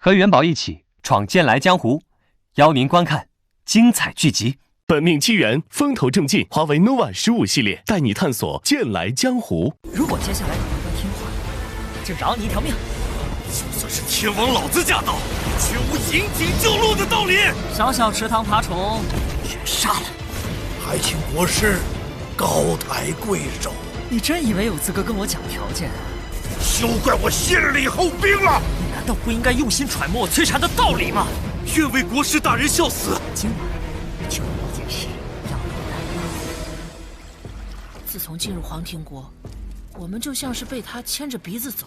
和元宝一起闯剑来江湖，邀您观看精彩剧集。本命机缘风头正劲，华为 nova 15系列带你探索剑来江湖。如果接下来你不听话，就饶你一条命。就算是天王老子驾到，绝无引颈就戮的道理。小小池塘爬虫，全杀了！还请国师高抬贵手。你真以为有资格跟我讲条件？休怪我先礼后兵了！你难道不应该用心揣摩我摧残的道理吗？愿为国师大人效死。今晚就有一件事要你担。自从进入黄庭国，我们就像是被他牵着鼻子走。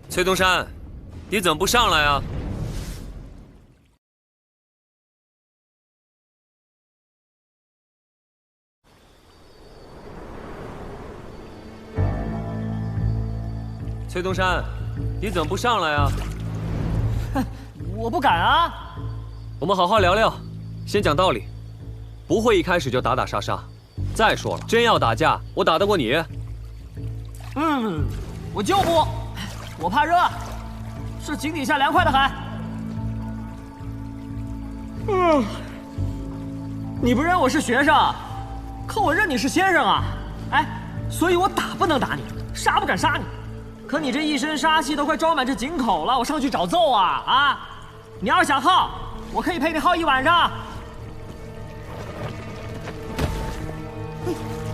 崔东山，你怎么不上来啊？崔东山，你怎么不上来啊？哼，我不敢啊。我们好好聊聊，先讲道理，不会一开始就打打杀杀。再说了，真要打架，我打得过你？我就不，我怕热，是井底下凉快的很。你不认我是学生，可我认你是先生啊！哎，所以我打不能打你，杀不敢杀你。可你这一身杀气都快装满这井口了，我上去找揍啊！啊，你要是想耗，我可以陪你耗一晚上。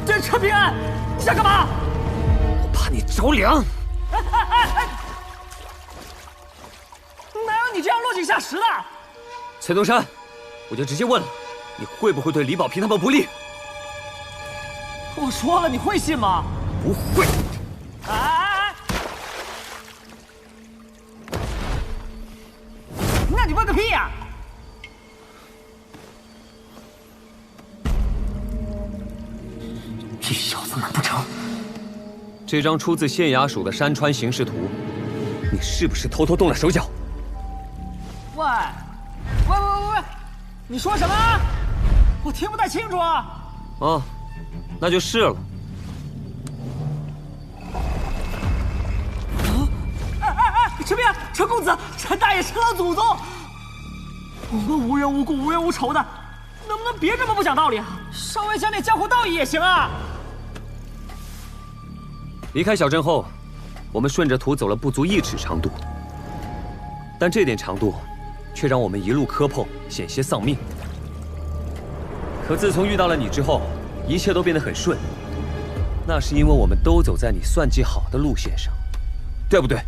这陈平安，你想干嘛？我怕你着凉。哪有你这样落井下石的？崔东山，我就直接问了，你会不会对李保平他们不利？我说了，你会信吗？不会。那你问个屁呀！这小子难不成？这张出自县衙署的山川形势图，你是不是偷偷动了手脚？喂，你说什么？我听不太清楚啊。哦，那就是了。陈平，陈公子，陈大爷，陈老祖宗，我们无缘无故、无冤无仇的，能不能别这么不讲道理啊？稍微讲点江湖道义也行啊。离开小镇后，我们顺着图走了不足1尺长度，但这点长度，却让我们一路磕碰，险些丧命。可自从遇到了你之后，一切都变得很顺。那是因为我们都走在你算计好的路线上，对不对？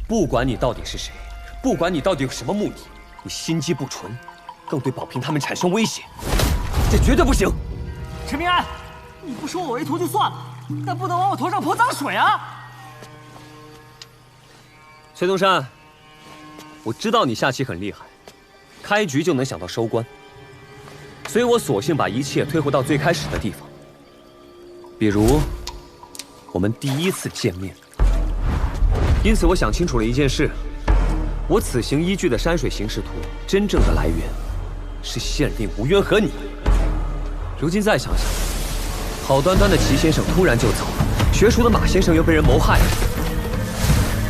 不管你到底是谁，不管你到底有什么目的，你心机不纯，更对保平他们产生威胁，这绝对不行。陈平安，你不收我为徒就算了，但不能往我头上泼脏水啊！崔东山，我知道你下棋很厉害，开局就能想到收官，所以我索性把一切推回到最开始的地方，比如我们第一次见面。因此，我想清楚了一件事：我此行依据的山水形势图，真正的来源是县令吴渊和你。如今再想想，好端端的齐先生突然就走了，学熟的马先生又被人谋害了，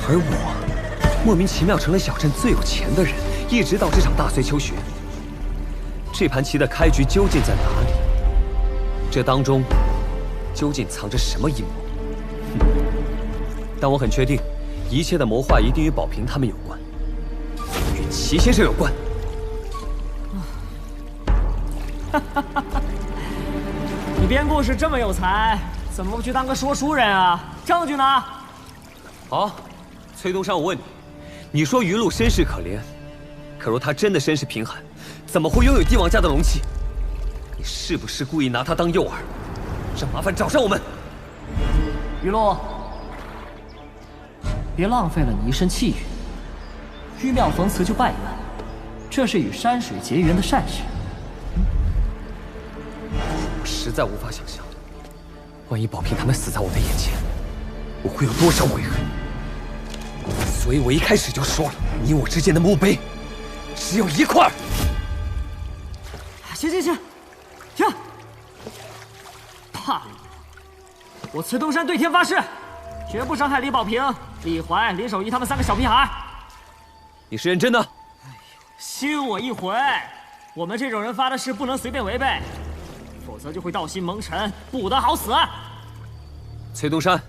而我莫名其妙成了小镇最有钱的人，一直到这场大岁秋学。这盘棋的开局究竟在哪里？这当中究竟藏着什么阴谋？但我很确定，一切的谋划一定与宝瓶他们有关，与齐先生有关。你编故事这么有才，怎么不去当个说书人啊？证据呢？好，崔东山，我问你，你说于露身世可怜，可若他真的身世贫寒，怎么会拥有帝王家的龙器？你是不是故意拿他当诱饵，让麻烦找上我们？于露，别浪费了你一身气运。玉庙逢辞就拜远，这是与山水结缘的善事。我实在无法想象，万一宝瓶他们死在我的眼前，我会有多少悔恨。所以我一开始就说了，你我之间的墓碑只有一块。行，停！怕了你！我崔东山对天发誓，绝不伤害李宝瓶、李怀、林守一他们3个小屁孩。你是认真的？信我一回，我们这种人发的誓不能随便违背，否则就会道心蒙尘，不得好死。崔东山，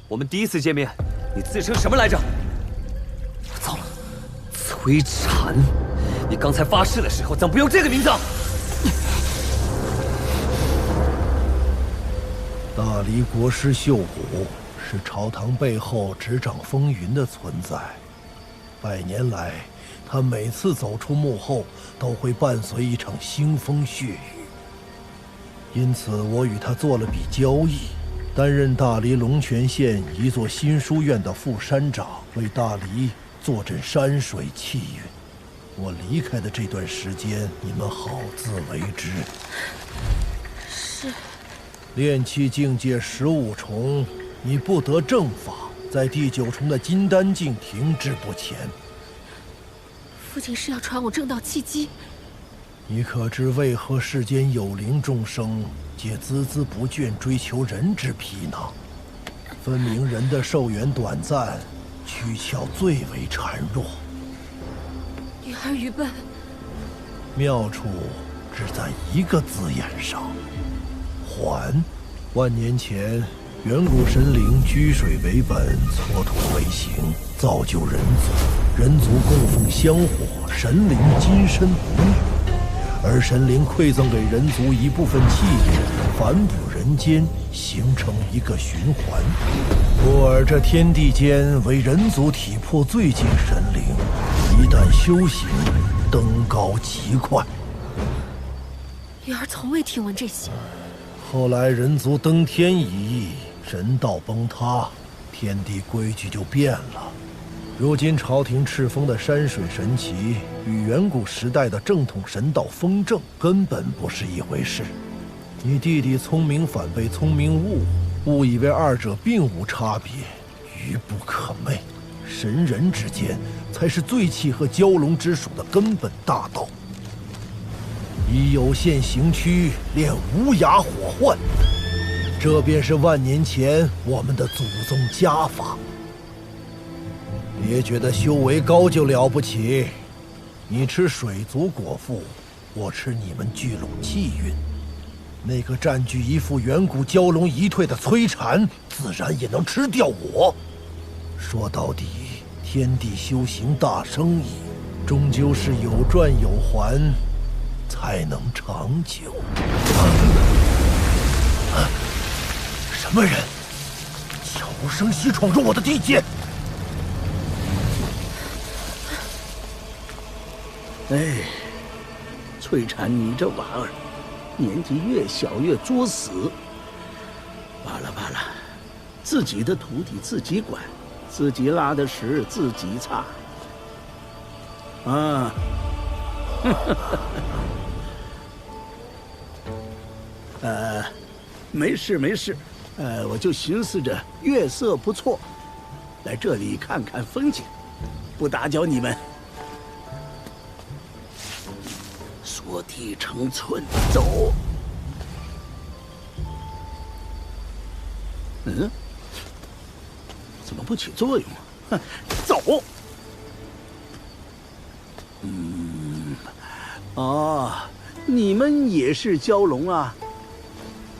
我们第一次见面，你自称什么来着？糟了，崔禅，你刚才发誓的时候怎么不用这个名字？大黎国师秀虎是朝堂背后执掌风云的存在，100年来，他每次走出幕后，都会伴随一场腥风血雨。因此，我与他做了笔交易，担任大黎龙泉县一座新书院的副山长，为大黎坐镇山水气运。我离开的这段时间，你们好自为之。是。炼气境界15重，你不得正法，在第9重的金丹境停滞不前。父亲是要传我正道契机。你可知为何世间有灵众生皆孜孜不倦追求人之皮囊？分明人的寿元短暂，躯壳最为孱弱。女儿愚笨。妙处只在一个字眼上。还。万年前，远古神灵居水为本，蹉跎为形，造就人族。人族供奉香火，神灵金身不灭。而神灵馈赠给人族一部分气运，反哺人间，形成一个循环。故而这天地间为人族体魄最近神灵，一旦修行，登高极快。女儿从未听闻这些。后来人族登天一役，神道崩塌，天地规矩就变了。如今朝廷敕封的山水神奇，与远古时代的正统神道风正根本不是一回事。你弟弟聪明反被聪明误以为二者并无差别，愚不可寐。神人之间才是最契合蛟龙之属的根本大道。以有限形躯练无涯火幻，这便是万年前我们的祖宗家法。别觉得修为高就了不起，你吃水族果腹，我吃你们聚拢气运。那个占据一副远古蛟龙遗退的崔禅，自然也能吃掉我。说到底，天地修行大生意，终究是有赚有还，才能长久。什么人？悄无声息闯入我的地界！哎，翠禅，你这娃儿，年纪越小越作死。罢了罢了，自己的徒弟自己管，自己拉的屎自己擦。啊，没事没事，我就寻思着月色不错，来这里看看风景，不打搅你们。说地成村，走。嗯，怎么不起作用啊？哼，走。哦，你们也是蛟龙啊？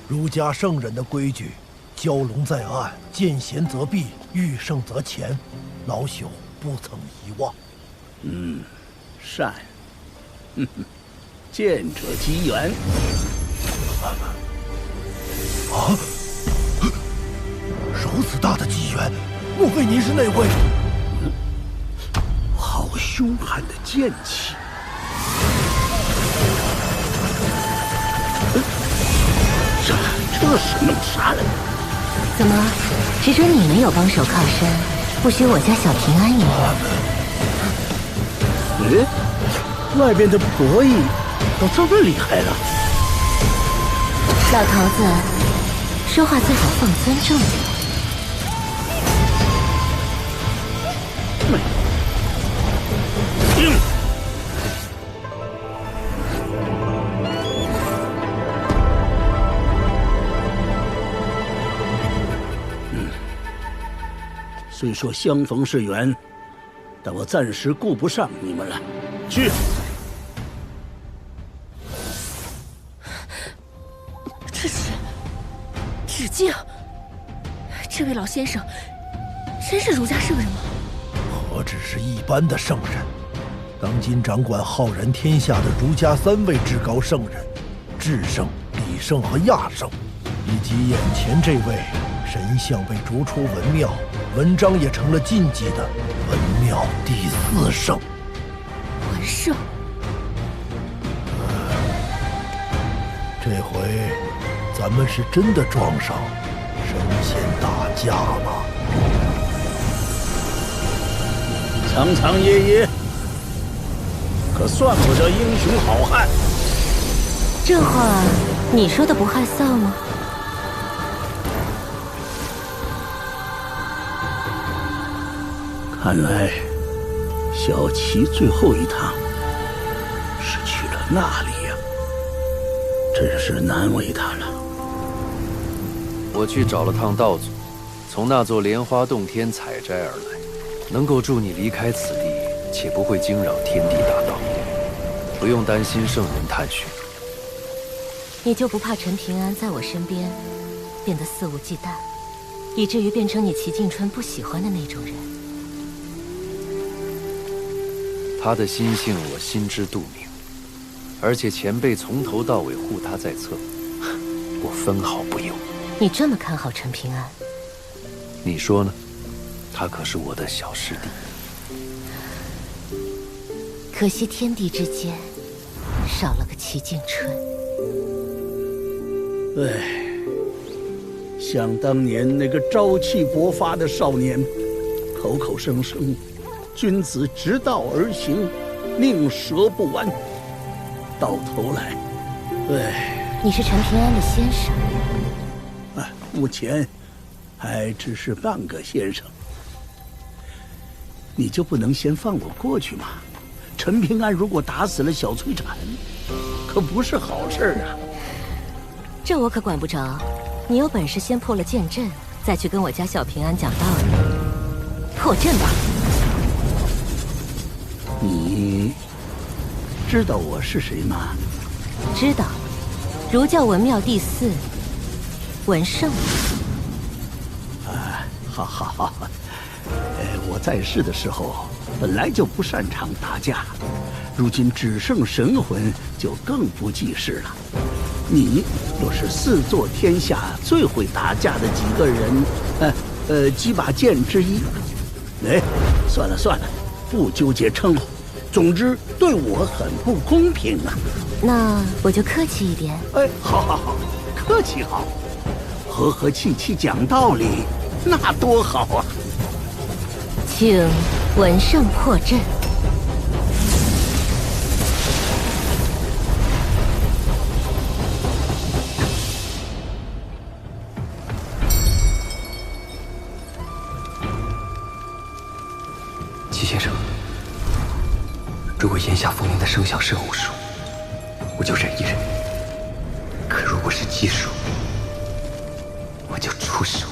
儒家圣人的规矩，蛟龙在岸，见贤则避，遇胜则前，老朽不曾遗忘。善。见者机缘。啊！如此大的机缘，莫非您是那位？好凶悍的剑气！这是弄啥人？怎么，只准你们有帮手靠山，不许我家小平安有？外边的博弈都这么厉害了。老头子，说话最好放尊重点。虽说相逢是缘，但我暂时顾不上你们了。去。这是止境。这位老先生，真是儒家圣人吗？何止是一般的圣人，当今掌管浩然天下的儒家3位至高圣人，智圣、理圣和亚圣，以及眼前这位神像被逐出文庙，文章也成了禁忌的文庙第4圣。文圣。这回咱们是真的撞上神仙打架了。苍苍爷爷，可算不得英雄好汉。这话你说的不害臊吗？看来小琪最后一趟是去了那里呀，真是难为他了。我去找了趟道祖，从那座莲花洞天采摘而来，能够助你离开此地，且不会惊扰天地大道，不用担心圣人探寻。你就不怕陈平安在我身边变得肆无忌惮，以至于变成你齐敬春不喜欢的那种人？他的心性我心知肚明，而且前辈从头到尾护他在侧，我分毫不由。你这么看好陈平安？你说呢？他可是我的小师弟。可惜天地之间少了个齐敬春。唉，想当年那个朝气勃发的少年，口口声声君子直道而行，宁折不弯，到头来，唉。你是陈平安的先生？目前还只是半个先生。你就不能先放我过去吗？陈平安如果打死了小翠蝉，可不是好事啊。这我可管不着，你有本事先破了剑阵，再去跟我家小平安讲道理。破阵吧。你知道我是谁吗？知道，儒教文庙第4，文圣。好好好，我在世的时候本来就不擅长打架，如今只剩神魂，就更不济事了。你若是4座天下最会打架的几个人，几把剑之一，算了算了，不纠结称呼。总之对我很不公平啊。那我就客气一点。好好好，客气好，和和气气讲道理，那多好啊！请文圣破阵。齐先生，如果檐下风铃的声响是偶数，我就忍一忍；可如果是奇数，我就出手。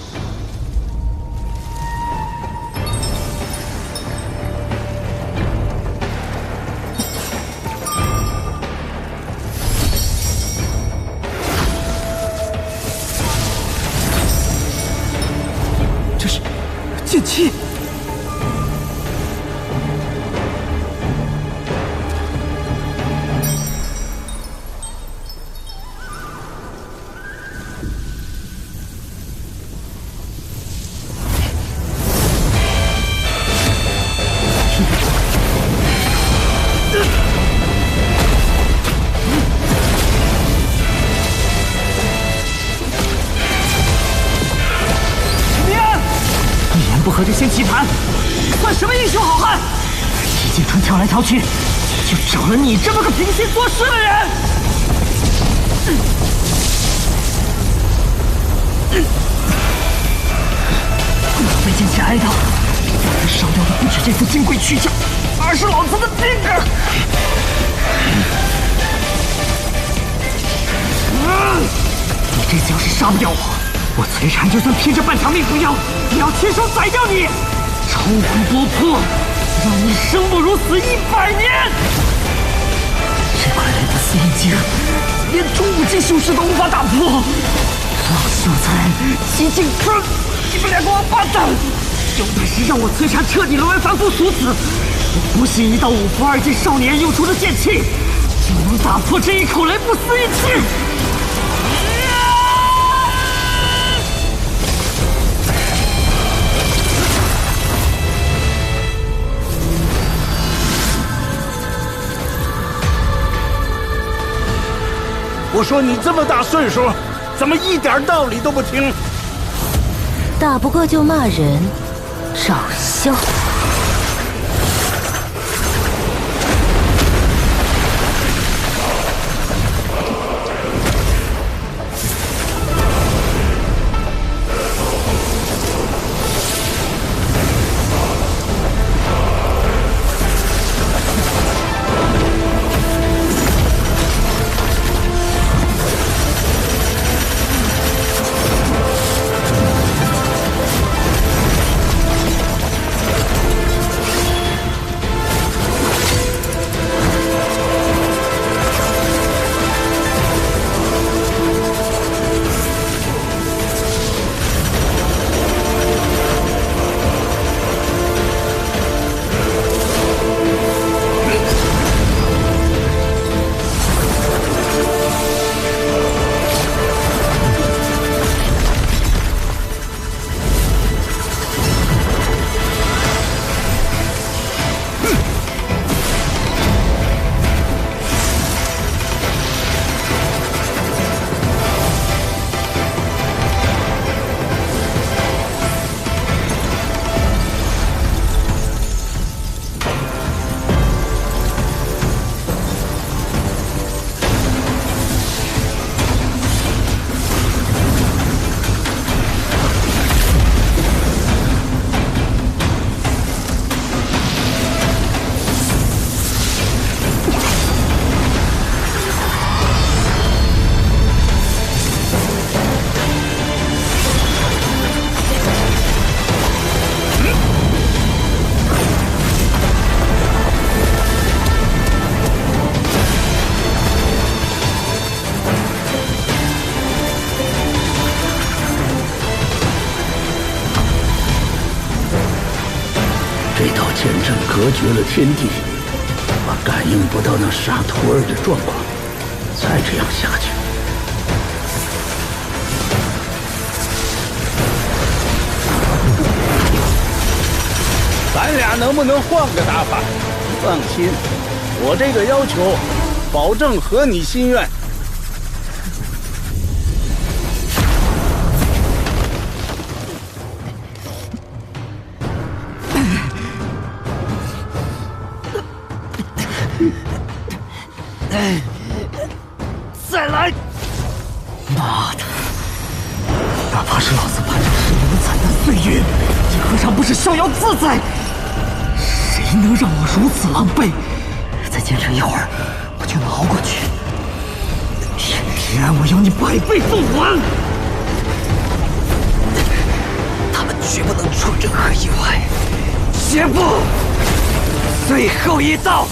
剑气。不合这仙棋盘，算什么英雄好汉？齐景春挑来挑去，就找了你这么个平心做事的人。我为剑气哀悼，烧掉的不止这副金贵躯壳，而是老子的命啊！你这次要是杀不掉我崔禅就算拼着半条命不要，也要亲手宰掉你，超魂夺魄，让你生不如死100年！这块雷不死印经，连中武境修士都无法打破。老秀才、齐景春，你们两个王八蛋，有本事让我崔禅彻底沦为凡夫俗子！我不信一道五符2阶少年用出的剑气，就能打破这一口雷不死印经！我说你这么大岁数，怎么一点道理都不听？打不过就骂人，找笑。这道剑阵隔绝了天地，我感应不到那沙徒儿的状况。再这样下去，咱俩能不能换个打法？放心，我这个要求，保证合你心愿。再来！妈的！哪怕是老子盼着10年惨淡岁月，也何尝不是逍遥自在？谁能让我如此狼狈？再坚持一会儿，我就能熬过去。天地安，我要你100倍奉还！他们绝不能出任何意外。绝不！最后一刀，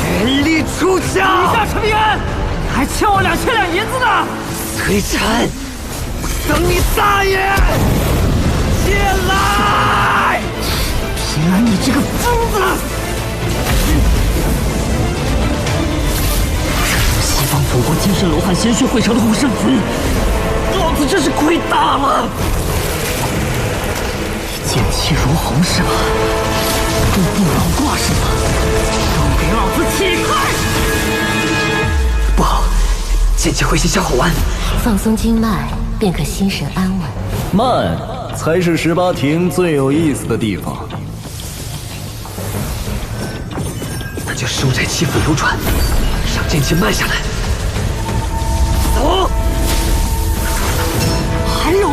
全力出鞘！你下陈平安，还欠我2000两银子呢！崔禅，等你大爷！进来！平安，你这个疯子！西方祖国精神罗汉鲜血汇成的护圣子，老子真是亏大了！剑气如虹是吗？步步老挂是吗？都给老子起开！不好，剑气会先消耗完。放松经脉，便可心神安稳。慢，才是18庭最有意思的地方。那就收窄气府流转，让剑气慢下来。走！还有。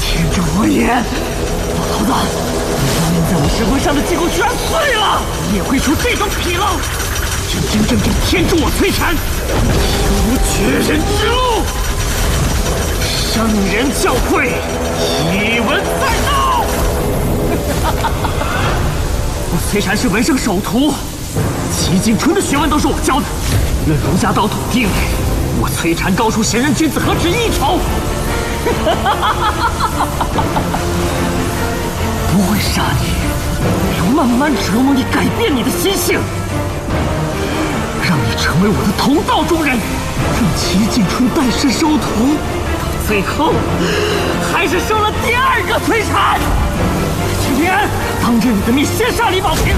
天助我也！老头子，你烙印在我神魂上的机构居然碎了，你也会出这种纰漏？真正天助我摧残，无绝人之路！圣人教诲，一文在道。我摧残是文圣首徒，齐景春的学问都是我教的。论儒家道统地位，我摧残高出贤人君子何止一筹？不会杀你，要慢慢折磨你，改变你的心性，让你成为我的同道中人，让齐景春拜师收徒，到最后还是收了第2个摧残。秦平安，当着你的面先杀李宝平，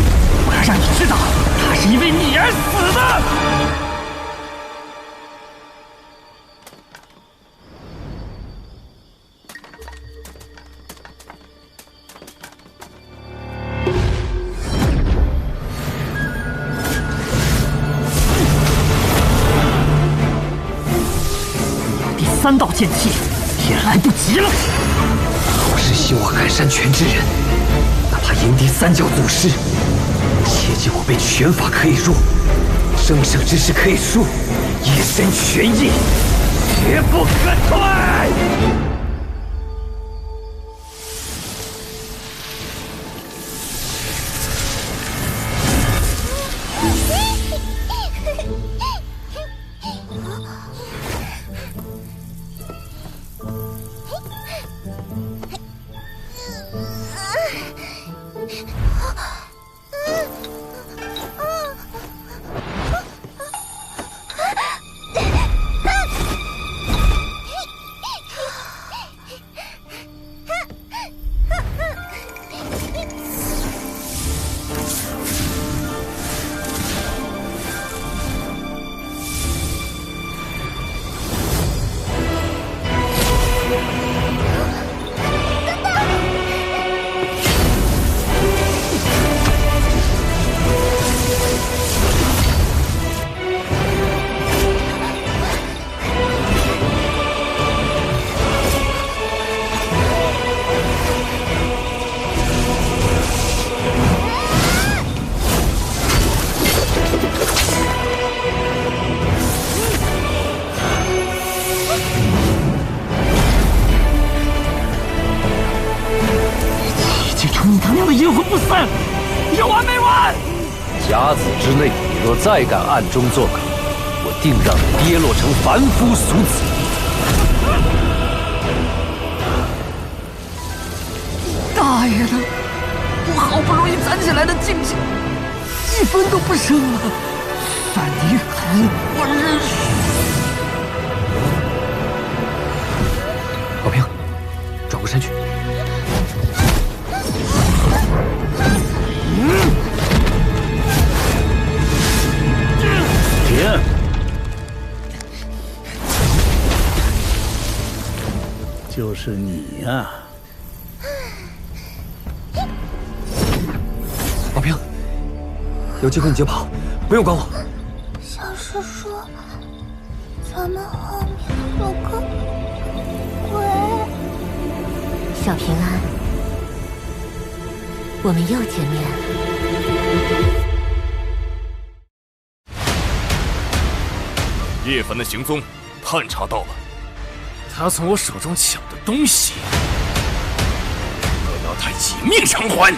我要让你知道，他是因为你而死的。3道剑气也来不及了。我是西我寒山拳之人，哪怕迎敌3教祖师，切记我辈拳法可以入，生生之势可以输，一身拳意，绝不可退。阴魂不散，有完没完？甲子之内，你若再敢暗中作梗，我定让你跌落成凡夫俗子。大爷的，我好不容易攒起来的劲气，1分都不剩了。范离海，我认输。宝平，转过身去。停！就是你呀！有机会你就跑，不用管我。小师说，咱们后面有个鬼。小平安，我们又见面了。叶凡的行踪探查到了，他从我手中抢的东西，我要他以命偿还。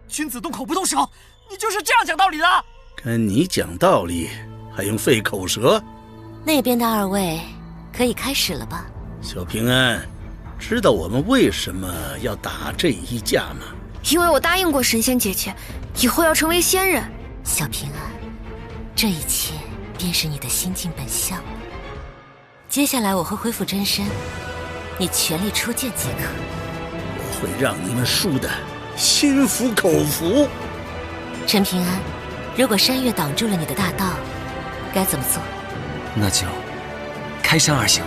君子动口不动手，你就是这样讲道理的？跟你讲道理还用费口舌？那边的二位可以开始了吧？小平安，知道我们为什么要打这一架吗？因为我答应过神仙姐姐，以后要成为仙人。小平安，这一切便是你的心境本相。接下来我会恢复真身，你全力出剑即可。我会让你们输的心服口服。陈平安，如果山岳挡住了你的大道，该怎么做？那就开山而行。